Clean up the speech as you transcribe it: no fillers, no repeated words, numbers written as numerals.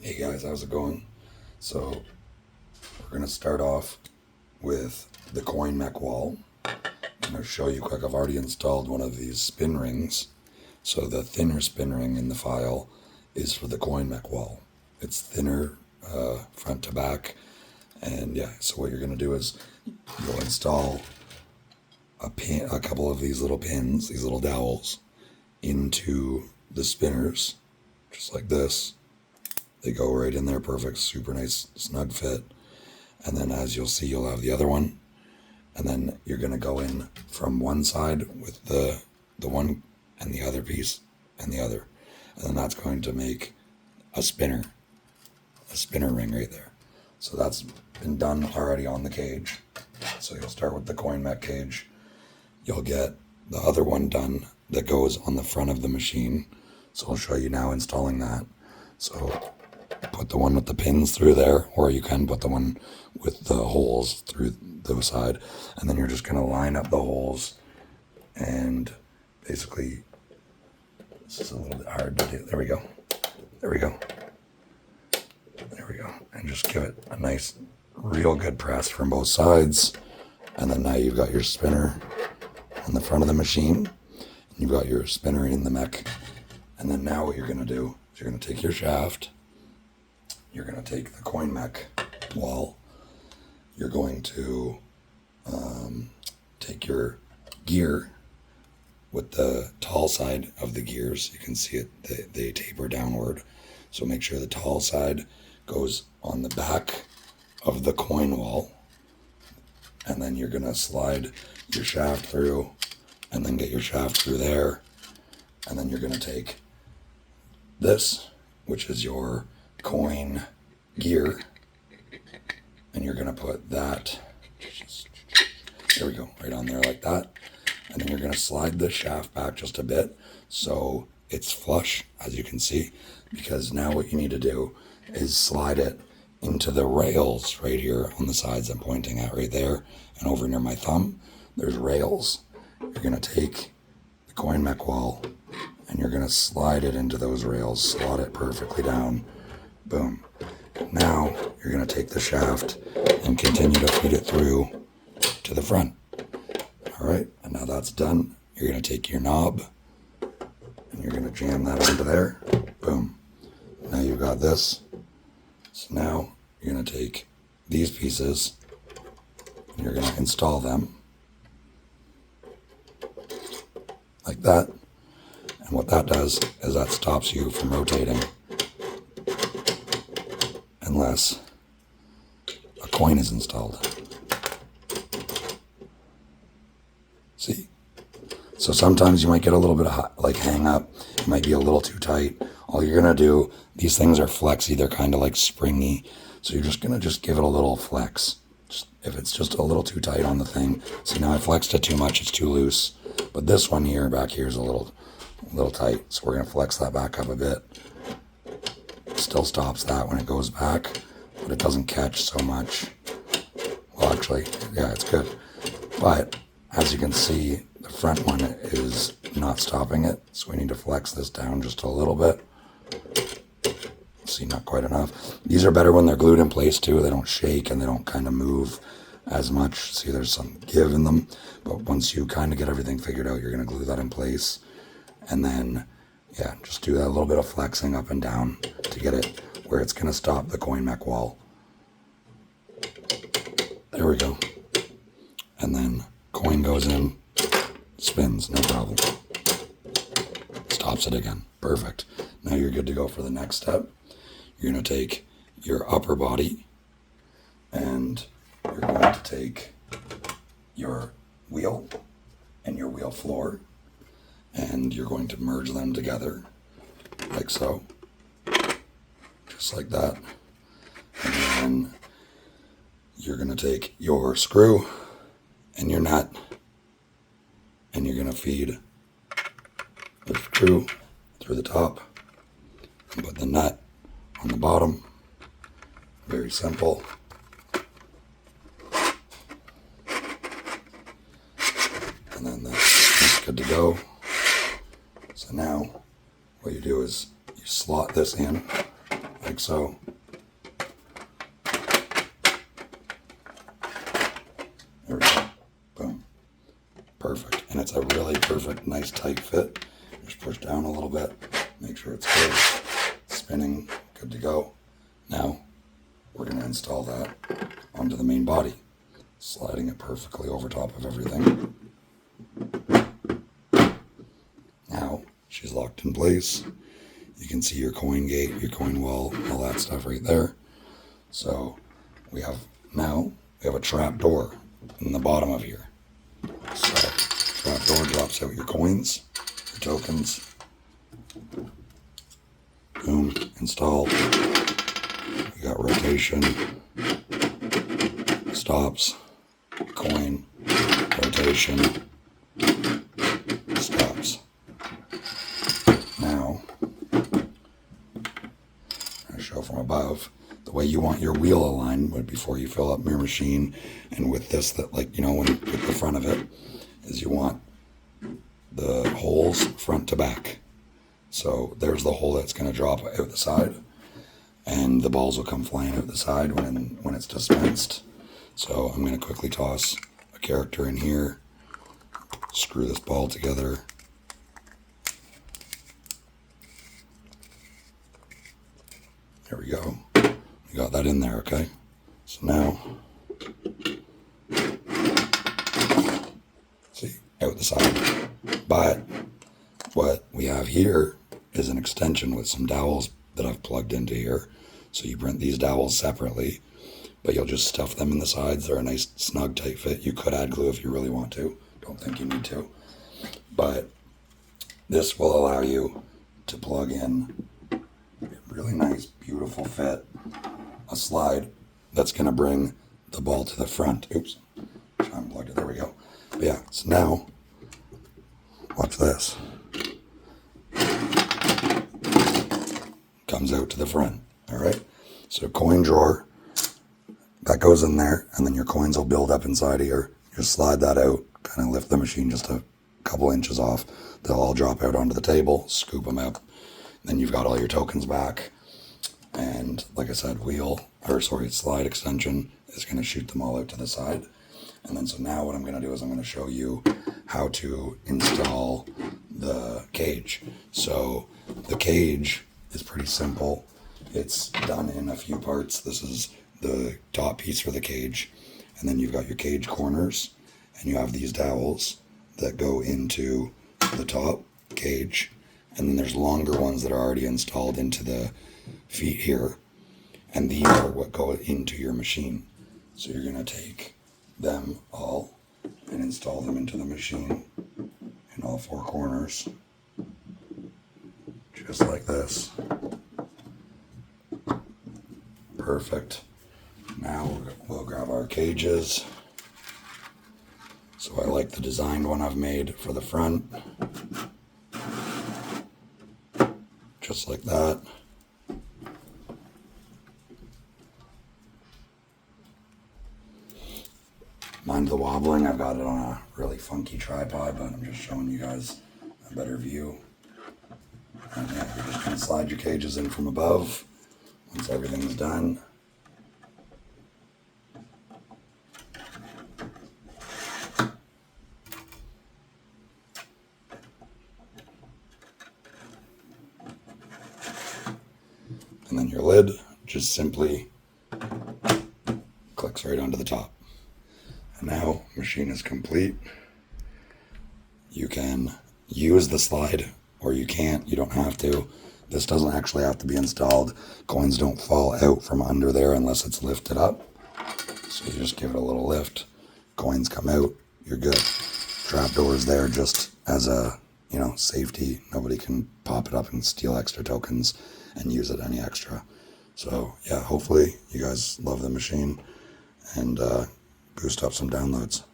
Hey guys, how's it going? So we're gonna start off with the coin mech wall. I'm gonna show you quick. I've already installed one of these spin rings. So the thinner spin ring in the file is for the coin mech wall. It's thinner front to back, and yeah. So what you're gonna do is you'll install a couple of these little pins, these little dowels, into the spinners, just like this. They go right in there, perfect, super nice, snug fit. And then as you'll see, you'll have the other one. And then you're gonna go in from one side with the one and the other piece and the other. And then that's going to make a spinner ring right there. So that's been done already on the cage. So you'll start with the coin mech cage. You'll get the other one done that goes on the front of the machine. So I'll show you now installing that. So put the one with the pins through there, or you can put the one with the holes through the side, and then you're just going to line up the holes, and basically, this is a little bit hard to do. There we go. There we go. There we go. And just give it a nice, real good press from both sides, and then now you've got your spinner on the front of the machine, and you've got your spinner in the mech, and then now what you're going to do is you're going to take your shaft. You're going to take the coin mech wall. You're going to take your gear with the tall side of the gears. You can see it, they taper downward. So make sure the tall side goes on the back of the coin wall. And then you're going to slide your shaft through and then get your shaft through there. And then you're going to take this, which is your coin gear, and you're going to put that, there we go, right on there like that. And then you're going to slide the shaft back just a bit so it's flush, as you can see, because now what you need to do is slide it into the rails right here on the sides I'm pointing at right there, and over near my thumb there's rails. You're going to take the coin mech wall and you're going to slide it into those rails, slot it perfectly down. Boom. Now you're going to take the shaft and continue to feed it through to the front. All right, and now that's done. You're going to take your knob and you're going to jam that onto there. Boom. Now you've got this. So now you're going to take these pieces and you're going to install them like that. And what that does is that stops you from rotating unless a coin is installed. See? So sometimes you might get a little bit of like hang up. It might be a little too tight. All you're going to do, these things are flexy. They're kind of like springy. So you're just going to give it a little flex. If it's just a little too tight on the thing. See, now I flexed it too much. It's too loose. But this one here, back here is a little tight. So we're going to flex that back up a bit. Still stops that when it goes back, but it doesn't catch so much. Well, actually, yeah, it's good. But as you can see, the front one is not stopping it. So we need to flex this down just a little bit. See, not quite enough. These are better when they're glued in place too. They don't shake and they don't kind of move as much. See, there's some give in them. But once you kind of get everything figured out, you're going to glue that in place. And then, yeah, just do that little bit of flexing up and down to get it where it's going to stop the coin mech wall. There we go. And then coin goes in, spins, no problem. Stops it again. Perfect. Now you're good to go for the next step. You're going to take your upper body and you're going to take your wheel and your wheel floor, and you're going to merge them together like so, just like that. And then you're going to take your screw and your nut and you're going to feed the screw through the top and put the nut on the bottom. Very simple. And then that's good to go. So now what you do is you slot this in like so. There we go. Boom. Perfect. And it's a really perfect, nice tight fit. Just push down a little bit. Make sure it's good. Spinning. Good to go. Now, we're going to install that onto the main body. Sliding it perfectly over top of everything. Now, she's locked in place. You can see your coin gate, your coin wall, all that stuff right there. So, we have a trap door in the bottom of here. So, trap door drops out your coins, your tokens. Boom, installed. We got rotation, stops, coin, rotation, stops. Now, I'll show from above. The way you want your wheel aligned would before you fill up your machine, and with this, that like, you know, when with the front of it, is you want the holes front to back. So there's the hole that's going to drop out the side, and the balls will come flying out the side when it's dispensed. So I'm going to quickly toss a character in here, screw this ball together. There we go. We got that in there, okay? So now, see, out the side. But what we have here is an extension with some dowels that I've plugged into here. So you print these dowels separately, but you'll just stuff them in the sides. They're a nice snug tight fit. You could add glue if you really want to. Don't think you need to. But this will allow you to plug in a really nice, beautiful fit, a slide that's going to bring the ball to the front. Oops, I unplugged it. There we go. But yeah, so now, watch this. Comes out to the front. All right. So coin drawer, that goes in there, and then your coins will build up inside here. Just slide that out, kind of lift the machine just a couple inches off. They'll all drop out onto the table, scoop them up. Then you've got all your tokens back. And like I said, slide extension is going to shoot them all out to the side. And then so now what I'm going to do is I'm going to show you how to install the cage. So the cage is pretty simple. It's done in a few parts. This is the top piece for the cage. And then you've got your cage corners, and you have these dowels that go into the top cage. And then there's longer ones that are already installed into the feet here. And these are what go into your machine. So you're going to take them all and install them into the machine in all four corners. Just like this. Perfect. Now we'll grab our cages. So I like the designed one I've made for the front. Just like that. Mind the wobbling, I've got it on a really funky tripod, but I'm just showing you guys a better view. And yeah, you're just going to slide your cages in from above once everything's done. And then your lid just simply clicks right onto the top. And now, machine is complete. You can use the slide, or you can't. You don't have to. This doesn't actually have to be installed. Coins don't fall out from under there unless it's lifted up. So you just give it a little lift. Coins come out. You're good. Trapdoor is there just as a, safety. Nobody can pop it up and steal extra tokens and use it any extra. So yeah, hopefully you guys love the machine and boost up some downloads.